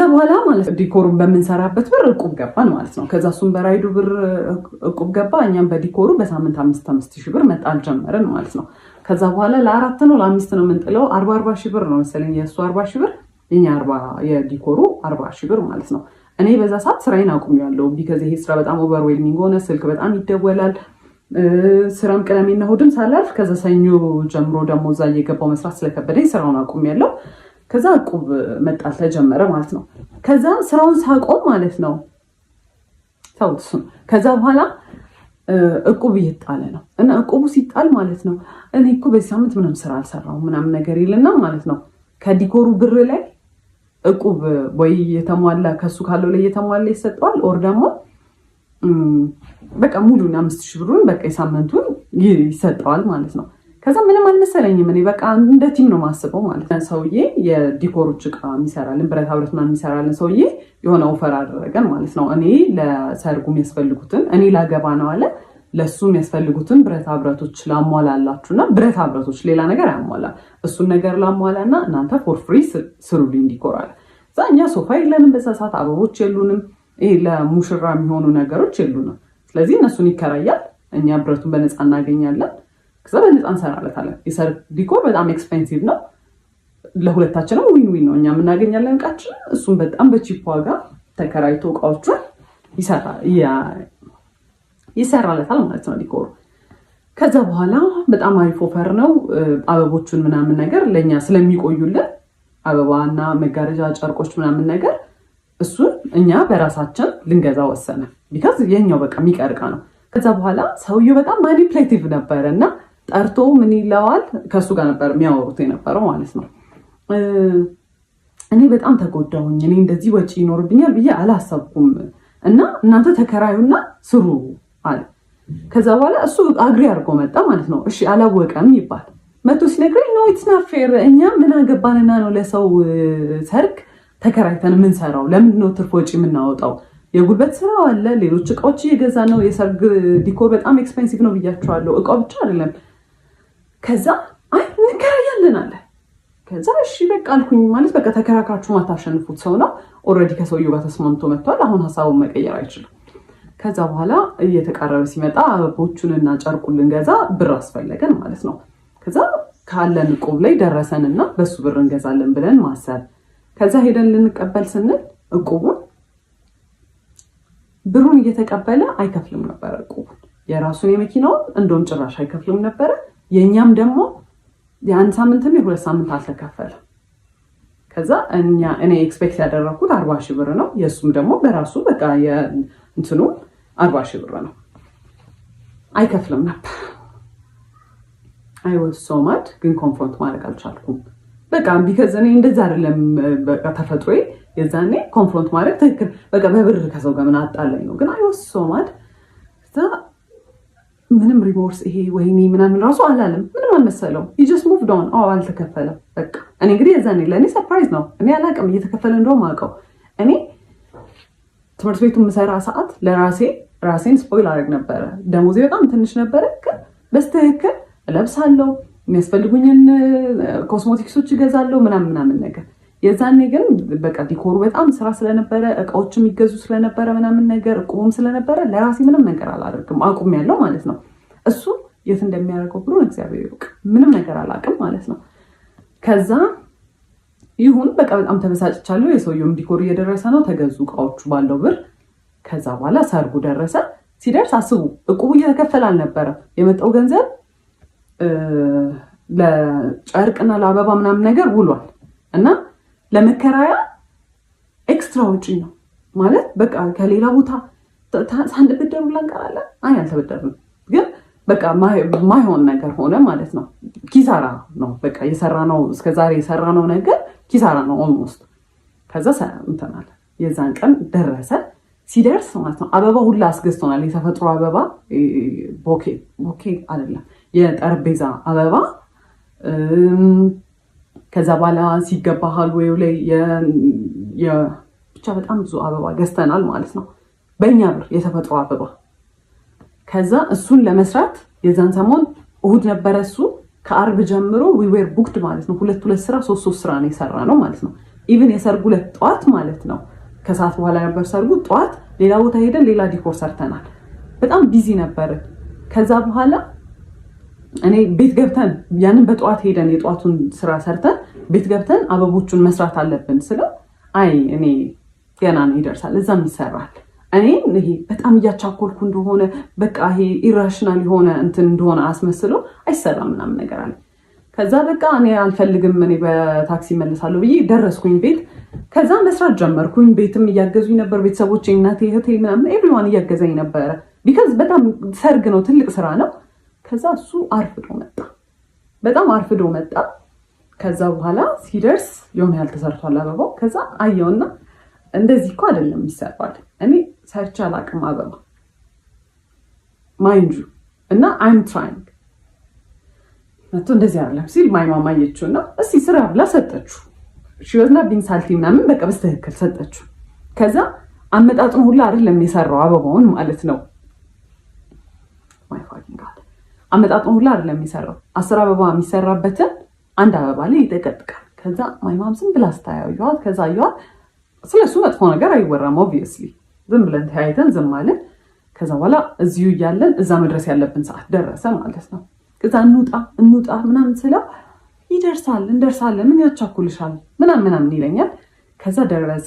በኋላ ማለት ዲኮሩን በምንሰራበት ብር እቁብ ገባን ማለት ነው። ከዛ እሱም በራይዱ ብር እቁብ ገባ። እኛም በዲኮሩ በሳምንት 5,000 ብር መጣል ጀመርን ማለት ነው። ከዛ በኋላ ለ4 ነው ለ5 ነው የምንጥለው 40 ሺህ ብር ነው መሰለኝ የእሱ 40 ሺህ ብር የኛ 40 የዲኮሩ 40 ሺህ ብር ማለት ነው። እኔ በዛ ሰዓት ስራዬን አቁሜያለሁ። ቢካዝ ይሄ ስራ በጣም ኦቨርዌልሚንግ ሆነ። ስልክ በጣም ይደወላል። ስራም ቅዳሜና እሑድም ሳላልፍ ከዛ ሰኞ ጀምሮ ደግሞ እዛ እየገባው መስራት ስለከበደኝ ስራውን አቁሜያለሁ። ከዛ እቁብ መጣል ተጀመረ ማለት ነው። ከዛ ስራውን ሳቆም ማለት ነው ታውስ ከዛ በኋላ እቁብ እየጣለ ነው እና እቁቡ ሲጣል ማለት ነው እኔ እኮ በዚህ ሳምንት ምንም ስራ አልሰራሁም ምናምን ነገር ይልና ማለት ነው ከዲኮሩ ብር ላይ እቁብ ወይ የተሟላ ከሱ ካለው ላይ የተሟላ ይሰጠዋል ኦር ደግሞ በቃ ሙሉና 5,000 ብሩን በቃ የሳምንቱን ይሰጠዋል ማለት ነው። ከዛ ምንም አልመሰለኝም። እኔ በቃ እንደ ቲም ነው ማስበው ማለት ነው። ሰውዬ የዲኮሮች እቃ የሚሰራልን ብረታ ብረት ምናምን የሚሰራልን ሰውዬ የሆነ ኦፈር አደረገን ማለት ነው። እኔ ለሰርጉ የሚያስፈልጉትን እኔ ላገባ ነው አለ ለሱ የሚያስፈልጉትን ብረታ ብረቶች ላሟላላችሁና ብረታ ብረቶች ሌላ ነገር ያሟላ እሱን ነገር ላሟላና እናንተ ፎር ፍሪ ስሩልኝ ዲኮር አለ። እዛ እኛ ሶፋ የለንም በዛ ሰዓት አበቦች የሉንም። ይሄ ለሙሽራ የሚሆኑ ነገሮች የሉንም። ስለዚህ እነሱን ይከራያል፣ እኛ ብረቱን በነፃ እናገኛለን። ከዛ በነፃ እንሰራለታለን። የሰርግ ዲኮር በጣም ኤክስፔንሲቭ ነው። ለሁለታችንም ዊን ዊን ነው። እኛ የምናገኛለን እቃችን፣ እሱም በጣም በቺፕ ዋጋ ተከራይቶ እቃዎቹን ይሰራለታል ማለት ነው ዲኮሩ። ከዛ በኋላ በጣም አሪፍ ኦፈር ነው። አበቦቹን ምናምን ነገር ለእኛ ስለሚቆዩልን አበባና መጋረጃ ጨርቆች ምናምን ነገር እሱን እኛ በራሳችን ልንገዛ ወሰነ። ቢካዝ የኛው በቃ የሚቀርቃ ነው። ከዛ በኋላ ሰውየው በጣም ማኒፕሌቲቭ ነበረ እና ጠርቶ ምን ይለዋል ከእሱ ጋር ነበር የሚያወሩት የነበረው ማለት ነው። እኔ በጣም ተጎዳሁኝ፣ እኔ እንደዚህ ወጪ ይኖርብኛል ብዬ አላሰብኩም እና እናንተ ተከራዩና ስሩ አለ። ከዛ በኋላ እሱ አግሪ አድርጎ መጣ ማለት ነው። እሺ አላወቀም ይባል መቶ ሲነግረኝ ነው ኢትስ ናት ፌር። እኛ ምን አገባንና ነው ለሰው ሰርግ ተከራይተን የምንሰራው? ለምንድን ነው ትርፍ ወጪ የምናወጣው? የጉልበት ስራ አለ፣ ሌሎች እቃዎች እየገዛ ነው። የሰርግ ዲኮር በጣም ኤክስፔንሲቭ ነው ብያቸዋለሁ። እቃው ብቻ አይደለም። ከዛ አይ እንከራያለን አለ። ከዛ እሺ በቃ አልኩኝ። ማለት በቃ ተከራክራችሁ ማታሸንፉት ሰው ነው። ኦልሬዲ ከሰውየው ጋር ተስማምቶ መጥቷል። አሁን ሀሳቡን መቀየር አይችልም። ከዛ በኋላ እየተቃረበ ሲመጣ አበቦቹንና ጨርቁን ልንገዛ ብር አስፈለገን ማለት ነው። ከዛ ካለን እቁብ ላይ ደረሰንና በሱ ብር እንገዛለን ብለን ማሰብ። ከዛ ሄደን ልንቀበል ስንል እቁቡን ብሩን እየተቀበለ አይከፍልም ነበር። እቁቡን የራሱን የመኪናውን እንደውም ጭራሽ አይከፍልም ነበረ። የእኛም ደግሞ የአንድ ሳምንትም የ2 ሳምንት አልተከፈለም። ከዛ እኔ ኤክስፔክት ያደረኩት 40 ሺህ ብር ነው። የእሱም ደግሞ በራሱ በቃ እንትኑ 40 ሺህ ብር ነው። አይከፍልም ነበር። አይወስ ሶማድ ግን ኮንፍሮንት ማድረግ አልቻልኩም። በቃ ቢከዝ እኔ እንደዛ አይደለም በቃ ተፈጥሮዬ። የዛኔ ኮንፍሮንት ማድረግ ትክክል በቃ በብር ከሰው ጋር ምን አጣላኝ ነው። ግን አይወስ ሶማድ ምንም ሪሞርስ ይሄ ወይኔ ምናምን ራሱ አላለም። ምንም አልመሰለው። ጀስት ሙቭድ ኦን። አልተከፈለም በቃ። እኔ እንግዲህ የዛኔ ለእኔ ሰርፕራይዝ ነው። እኔ አላውቅም እየተከፈለ እንደውም አውቀው። እኔ ትምህርት ቤቱ የምሰራ ሰዓት ራሴን ስፖይል አደረግ ነበረ። ደሞዜ በጣም ትንሽ ነበረ። ግን በስትክክል እለብሳለሁ፣ የሚያስፈልጉኝን ኮስሞቲክሶች እገዛለሁ ምናምን ነገር። የዛኔ ግን በቃ ዲኮሩ በጣም ስራ ስለነበረ እቃዎች የሚገዙ ስለነበረ ምናምን ነገር እቁቡም ስለነበረ ለራሴ ምንም ነገር አላደርግም። አቁሜያለሁ ማለት ነው። እሱ የት እንደሚያደርገው ብሎ እግዚአብሔር ይወቅ። ምንም ነገር አላውቅም ማለት ነው። ከዛ ይሁን በቃ በጣም ተበሳጭቻለሁ። የሰውየውም ዲኮር እየደረሰ ነው። ተገዙ እቃዎቹ ባለው ብር። ከዛ በኋላ ሰርጉ ደረሰ። ሲደርስ አስቡ እቁቡ እየተከፈለ አልነበረም። የመጣው ገንዘብ ለጨርቅና ለአበባ ምናምን ነገር ውሏል እና ለመከራያ ኤክስትራ ወጪ ነው ማለት በቃ ከሌላ ቦታ ሳንበደር ብላ እንቀራለን። አይ አልተበደርንም፣ ግን በቃ ማይሆን ነገር ሆነ ማለት ነው። ኪሳራ ነው በቃ የሰራነው እስከዛሬ የሰራነው ነገር ኪሳራ ነው ኦልሞስት። ከዛ እንተናል የዛን ቀን ደረሰ። ሲደርስ ማለት ነው አበባ ሁላ አስገዝቶናል። የተፈጥሮ አበባ ቦኬ አይደለም የጠረጴዛ አበባ። ከዛ በኋላ ሲገባ ሃልዌው ላይ ብቻ በጣም ብዙ አበባ ገዝተናል ማለት ነው በእኛ ብር የተፈጥሮ አበባ። ከዛ እሱን ለመስራት የዛን ሰሞን እሁድ ነበረ። እሱ ከአርብ ጀምሮ ዊዌር ቡክድ ማለት ነው። 2 ስራ 3 ስራ ነው የሰራ ነው ማለት ነው። ኢቭን የሰርጉ ዕለት ጠዋት ማለት ነው ከሰዓት በኋላ ነበር ሰርጉ። ጠዋት ሌላ ቦታ ሄደን ሌላ ዲኮር ሰርተናል። በጣም ቢዚ ነበርን። ከዛ በኋላ እኔ ቤት ገብተን ያንን በጠዋት ሄደን የጠዋቱን ስራ ሰርተን ቤት ገብተን አበቦቹን መስራት አለብን ስለው አይ እኔ ገና ነው ይደርሳል፣ እዛም ይሰራል። እኔ ይሄ በጣም እያቻኮልኩ እንደሆነ በቃ ይሄ ኢራሽናል የሆነ እንትን እንደሆነ አስመስሎ አይሰራም ምናምን ነገር አለ። ከዛ በቃ እኔ አልፈልግም እኔ በታክሲ መለሳለሁ ብዬ ደረስኩኝ ቤት። ከዛ መስራት ጀመርኩኝ። ቤትም እያገዙኝ ነበር ቤተሰቦቼ፣ እናቴ፣ እህቴ ምናምን ኤቭሪዋን እያገዘኝ ነበረ። ቢካዝ በጣም ሰርግ ነው፣ ትልቅ ስራ ነው። ከዛ እሱ አርፍዶ መጣ፣ በጣም አርፍዶ መጣ። ከዛ በኋላ ሲደርስ የሆነ ያህል ተሰርቷል አበባው። ከዛ አየውና እንደዚህ እኮ አይደለም ይሰራል፣ እኔ ሰርቼ አላቅም አበባ ማይንድ ዩ እና አይም ትራይንግ መቶ እንደዚህ አይደለም ሲል ማይ ማማ አየችውና እስቲ ስራ ብላ ሰጠችው። ሽወዝና ቢንሳልቲ ምናምን በቃ በስተክክል ሰጠችው። ከዛ አመጣጡን ሁላ አይደለም የሰራው አበባውን ማለት ነው። ማይ ፋኪንግ ጋድ አመጣጡን ሁላ አይደለም የሰራው። 10 አበባ የሚሰራበትን አንድ አበባ ላይ ይጠቀጥቃል። ከዛ ማይ ማም ዝም ብላ ስታያዩት ከዛ አዩት። ስለሱ መጥፎ ነገር አይወራም ኦብቪየስሊ፣ ዝም ብለን ተያይተን ዝም አለን። ከዛ በኋላ እዚሁ እያለን እዛ መድረስ ያለብን ሰዓት ደረሰ ማለት ነው። ከዛ እንውጣ ምናምን ስለው ይደርሳል እንደርሳለን ምን ያቻኩልሻል ምናምን ይለኛል። ከዛ ደረስ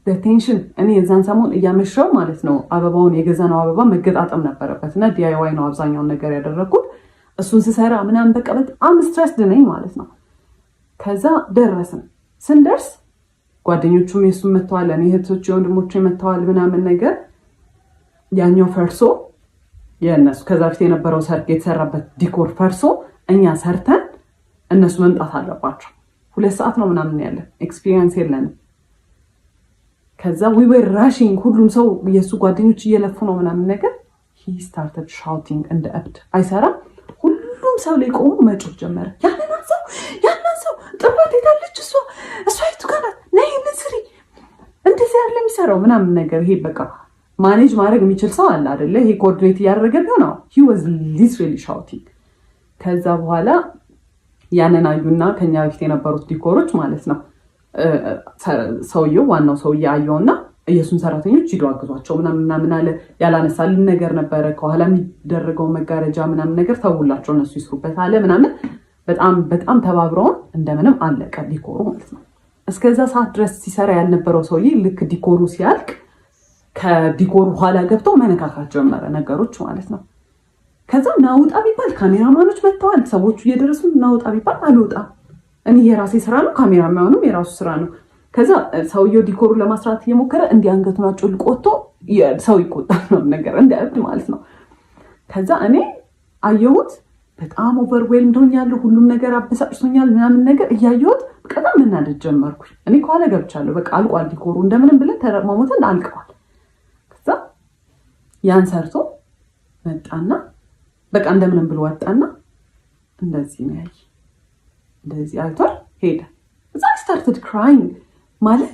በቴንሽን እኔ የዛን ሰሞን እያመሸው ማለት ነው አበባውን የገዛነው አበባ መገጣጠም ነበረበት እና ዲአይዋይ ነው አብዛኛውን ነገር ያደረኩት። እሱን ስሰራ ምናምን በቃ በጣም ስትረስድ ነኝ ማለት ነው። ከዛ ደረስን። ስንደርስ ጓደኞቹም የሱም መተዋል፣ እኔ እህቶች ወንድሞቼ መተዋል ምናምን ነገር። ያኛው ፈርሶ የእነሱ ከዛ ፊት የነበረው ሰርግ የተሰራበት ዲኮር ፈርሶ እኛ ሰርተን እነሱ መምጣት አለባቸው። 2 ሰዓት ነው ምናምን ያለን፣ ኤክስፒሪየንስ የለንም። ከዛ we were rushing፣ ሁሉም ሰው የሱ ጓደኞች እየለፉ ነው ምናምን ነገር። he started shouting እንደ እብድ። አይሰራም። ሁሉም ሰው ላይ ቆሞ መጮህ ጀመረ። ያንን ሰው ጥሯት ሄዳለች፣ እሷ የቱ ጋር ናት? ነይ ስሪ፣ እንደዚህ ያለ የሚሰራው ምናምን ነገር። ይሄ በቃ ማኔጅ ማድረግ የሚችል ሰው አለ አይደለ? ይሄ ኮኦርዲኔት እያደረገ ነው። he was literally shouting። ከዛ በኋላ ያንን አዩና ከኛ በፊት የነበሩት ዲኮሮች ማለት ነው ሰውየው ዋናው ሰውዬ አየውና የሱን ሰራተኞች ሂዱ አግዟቸው ምናምን አለ። ያላነሳልን ነገር ነበረ ከኋላ የሚደረገው መጋረጃ ምናምን ነገር ተውላቸው እነሱ ይስሩበት አለ ምናምን። በጣም ተባብረውን እንደምንም አለቀ ዲኮሩ ማለት ነው። እስከዛ ሰዓት ድረስ ሲሰራ ያልነበረው ሰውዬ ልክ ዲኮሩ ሲያልቅ ከዲኮሩ ኋላ ገብቶ መነካካት ጀመረ ነገሮች ማለት ነው። ከዛ ናውጣ ቢባል ካሜራማኖች መጥተዋል፣ ሰዎቹ እየደረሱ ናውጣ ቢባል አልወጣም። እኔ የራሴ ስራ ነው፣ ካሜራማኑም የራሱ ስራ ነው። ከዛ ሰውየው ዲኮሩ ለማስራት እየሞከረ እንዲህ አንገቱን አጭልቆ ወጥቶ ሰው ይቆጣል ነው ነገር እንደ እብድ ማለት ነው። ከዛ እኔ አየሁት፣ በጣም ኦቨርዌልምድ ሆኛለሁ፣ ሁሉም ነገር አበሳጭቶኛል ምናምን ነገር እያየሁት በጣም መናደድ ጀመርኩኝ። እኔ ከኋላ ገብቻለሁ፣ በቃ አልቋል ዲኮሩ እንደምንም ብለን ተረማሞተን አልቀዋል። ከዛ ያን ሰርቶ መጣና በቃ እንደምንም ብሎ ወጣና እንደዚህ ነው ያይ፣ እንደዚህ አይቷል ሄደ። እዛ ስታርትድ ክራይንግ ማለት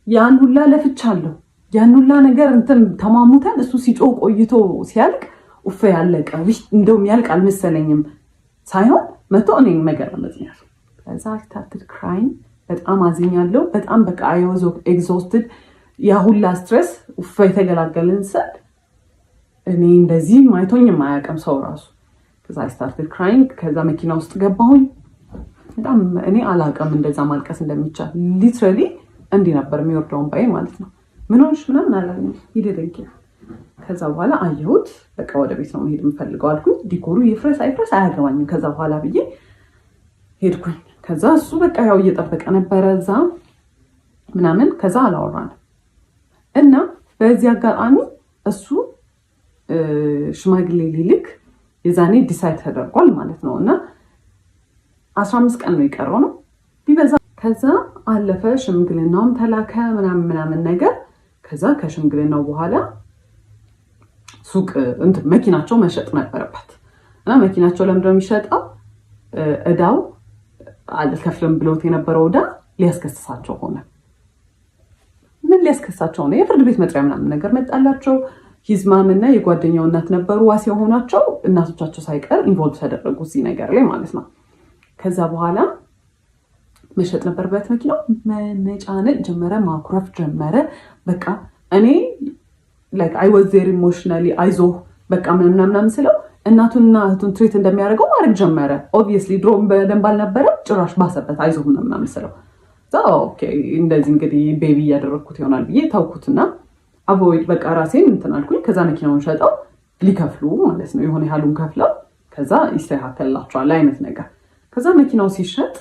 ያን ሁላ ለፍቻለሁ፣ ያን ሁላ ነገር እንትን ተማሙተን እሱ ሲጮህ ቆይቶ ሲያልቅ ኡፍ ያለቀ እንደውም ያልቅ አልመሰለኝም ሳይሆን መቶ እኔን መገረመት ነው። ከዛ ስታርትድ ክራይንግ በጣም አዝኛለሁ። በጣም በቃ አይ ዋዝ ኤግዞስትድ። ያ ሁላ ስትሬስ ኡፍ የተገላገልን ሰድ እኔ እንደዚህ ማይቶኝም አያውቅም ሰው ራሱ። ከዛ ስታርትድ ክራይንግ። ከዛ መኪና ውስጥ ገባሁኝ። በጣም እኔ አላውቅም እንደዛ ማልቀስ እንደሚቻል። ሊትራሊ እንዲህ ነበር የሚወርደውን ባይ ማለት ነው። ምን ሆንሽ ምናምን አላለኝ፣ ይደረግ። ከዛ በኋላ አየሁት፣ በቃ ወደ ቤት ነው መሄድ የምፈልገው አልኩኝ። ዲኮሩ ይፍረስ አይፍረስ አያገባኝም ከዛ በኋላ ብዬ ሄድኩኝ። ከዛ እሱ በቃ ያው እየጠበቀ ነበረ እዛ ምናምን። ከዛ አላወራንም እና በዚህ አጋጣሚ እሱ ሽማግሌ ሊልክ የዛኔ ዲሳይድ ተደርጓል ማለት ነው። እና 15 ቀን ነው የቀረው ነው ቢበዛ። ከዛ አለፈ፣ ሽምግልናውም ተላከ ምናምን ነገር። ከዛ ከሽምግልናው በኋላ ሱቅ እንትን መኪናቸው መሸጥ ነበረበት እና መኪናቸው ለምንድነው የሚሸጠው? እዳው አልከፍልም ብሎት የነበረው እዳ ሊያስከስሳቸው ሆነ። ምን ሊያስከስሳቸው ሆነ? የፍርድ ቤት መጥሪያ ምናምን ነገር መጣላቸው። ሂዝማም እና የጓደኛው እናት ነበሩ ዋስ የሆኗቸው። እናቶቻቸው ሳይቀር ኢንቮልቭ ተደረጉ እዚህ ነገር ላይ ማለት ነው። ከዛ በኋላ መሸጥ ነበረበት መኪናው። መነጫነጭ ጀመረ፣ ማኩረፍ ጀመረ። በቃ እኔ like I was there emotionally አይዞህ በቃ ምናምን ስለው እናቱንና እህቱን ትሪት እንደሚያደርገው ማድረግ ጀመረ። ኦብቪየስሊ ድሮም በደንብ አልነበረ፣ ጭራሽ ባሰበት። አይዞህ ምናምን ስለው ኦኬ እንደዚህ እንግዲህ ቤቢ እያደረግኩት ይሆናል ብዬ ታውኩትና አቮይድ በቃ ራሴን እንትን አልኩኝ። ከዛ መኪናውን ሸጠው ሊከፍሉ ማለት ነው የሆነ ያህሉን ከፍለው ከዛ ይስተካከልላቸዋል አይነት ነገር። ከዛ መኪናው ሲሸጥ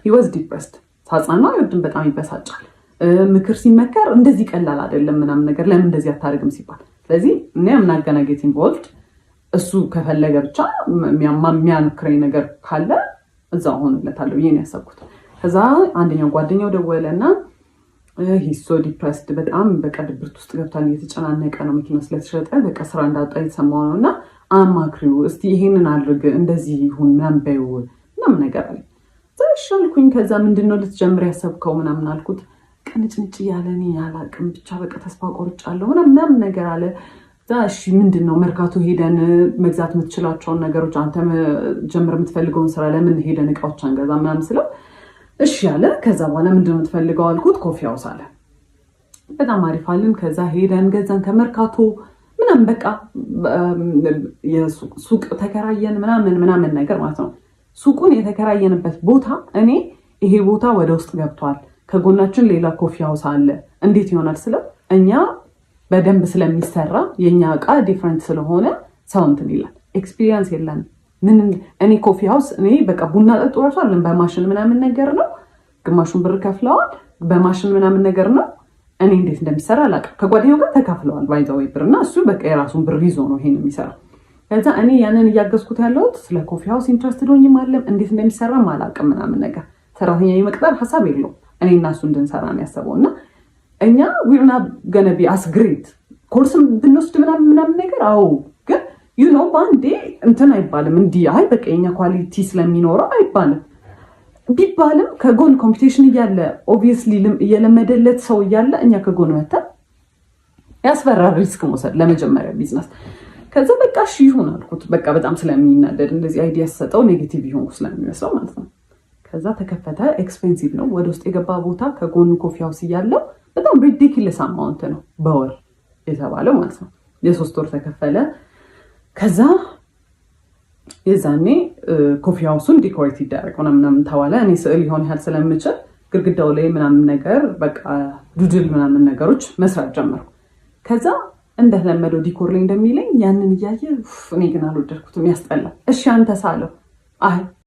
he was depressed። ሳጻና ይወድም በጣም ይበሳጫል። ምክር ሲመከር እንደዚህ ቀላል አይደለም ምናምን ነገር ለምን እንደዚህ አታደርግም ሲባል፣ ስለዚህ እኔ አምናገናጌት ኢንቮልቭድ እሱ ከፈለገ ብቻ የሚያንክረኝ ነገር ካለ እዛው ሆንለታለሁ ብዬ ነው ያሰብኩት። ከዛ አንደኛው ጓደኛው ደወለና he's so depressed በጣም በቃ ድብርት ውስጥ ገብቷል፣ እየተጨናነቀ ነው መኪና ስለተሸጠ በቃ ስራ እንዳጣ የተሰማው ነውና አማክሪው እስቲ ይሄንን አድርግ እንደዚህ ይሁን ምናምን በይው ምናምን ነገር አለ። ዛሻልኩኝ ከዛ ምንድነው ልትጀምር ያሰብከው ምናምን አልኩት። ቅንጭንጭ ያለ እኔ አላቅም ብቻ በቃ ተስፋ ቆርጫለሁ ምናምን ነገር አለ። እሺ ምንድነው መርካቶ ሄደን መግዛት የምትችላቸውን ነገሮች አንተ ጀምር የምትፈልገውን ስራ ለምን ሄደን እቃዎች አንገዛ ምናምን ስለው እሺ አለ። ከዛ በኋላ ምንድነው የምትፈልገው አልኩት። ኮፊ ሃውስ አለ። በጣም አሪፍ አለን። ከዛ ሄደን ገዛን ከመርካቶ ምናምን በቃ የሱቅ ተከራየን ምናምን ነገር ማለት ነው። ሱቁን የተከራየንበት ቦታ እኔ ይሄ ቦታ ወደ ውስጥ ገብቷል፣ ከጎናችን ሌላ ኮፊ ሃውስ አለ እንዴት ይሆናል ስለው እኛ በደንብ ስለሚሰራ የኛ እቃ ዲፍረንት ስለሆነ ሰው እንትን ይላል። ኤክስፒሪየንስ የለን ምን እኔ ኮፊ ሃውስ እኔ በቃ ቡና ጠጡ ወርቷል በማሽን ምናምን ነገር ነው። ግማሹን ብር ከፍለዋል በማሽን ምናምን ነገር ነው። እኔ እንዴት እንደሚሰራ አላውቅም። ከጓደኛው ጋር ተካፍለዋል ባይዘው ብርና እሱ በቃ የራሱን ብር ይዞ ነው ይሄን የሚሰራው። ከዛ እኔ ያንን እያገዝኩት ያለሁት ስለ ኮፊ ሃውስ ኢንትረስትድ ሆኜም አይደለም እንዴት እንደሚሰራ አላውቅም ምናምን ነገር። ሰራተኛ የመቅጠር ሀሳብ የለውም። እኔ እና እሱ እንድንሰራ ነው ያሰበውና እኛ ዊርና ገነቢ አስግሬት ኮርስም ብንወስድ ምናምን ነገር አዎ፣ ግን ዩ ኖ ባንዴ እንትን አይባልም እንዲህ አይ በቃ የኛ ኳሊቲ ስለሚኖረው አይባልም። ቢባልም ከጎን ኮምፒቲሽን እያለ ኦብቪየስሊ እየለመደለት ሰው እያለ እኛ ከጎን መተን ያስፈራል ሪስክ መውሰድ ለመጀመሪያ ቢዝነስ። ከዛ በቃ እሺ ይሁን አልኩት። በቃ በጣም ስለሚናደድ እንደዚህ አይዲያ ሰጠው ኔጌቲቭ ይሆን ስለሚመስለው ማለት ነው። ከዛ ተከፈተ። ኤክስፔንሲቭ ነው። ወደ ውስጥ የገባ ቦታ ከጎኑ ኮፊ ሃውስ እያለው በጣም ሪዲኩለስ አማውንት ነው በወር የተባለው ማለት ነው። የ3 ወር ተከፈለ። ከዛ የዛኔ ኮፊ ሃውሱን ዲኮሬት ይደረግ ምናምን ተባለ። እኔ ስዕል ይሆን ያህል ስለምችል ግድግዳው ላይ ምናምን ነገር በቃ ዱድል ምናምን ነገሮች መስራት ጀመርኩ። ከዛ እንደተለመደው ዲኮር ላይ እንደሚለኝ ያንን እያየ እኔ ግን አልወደድኩትም፣ ያስጠላል። እሺ አንተ ሳለው አይ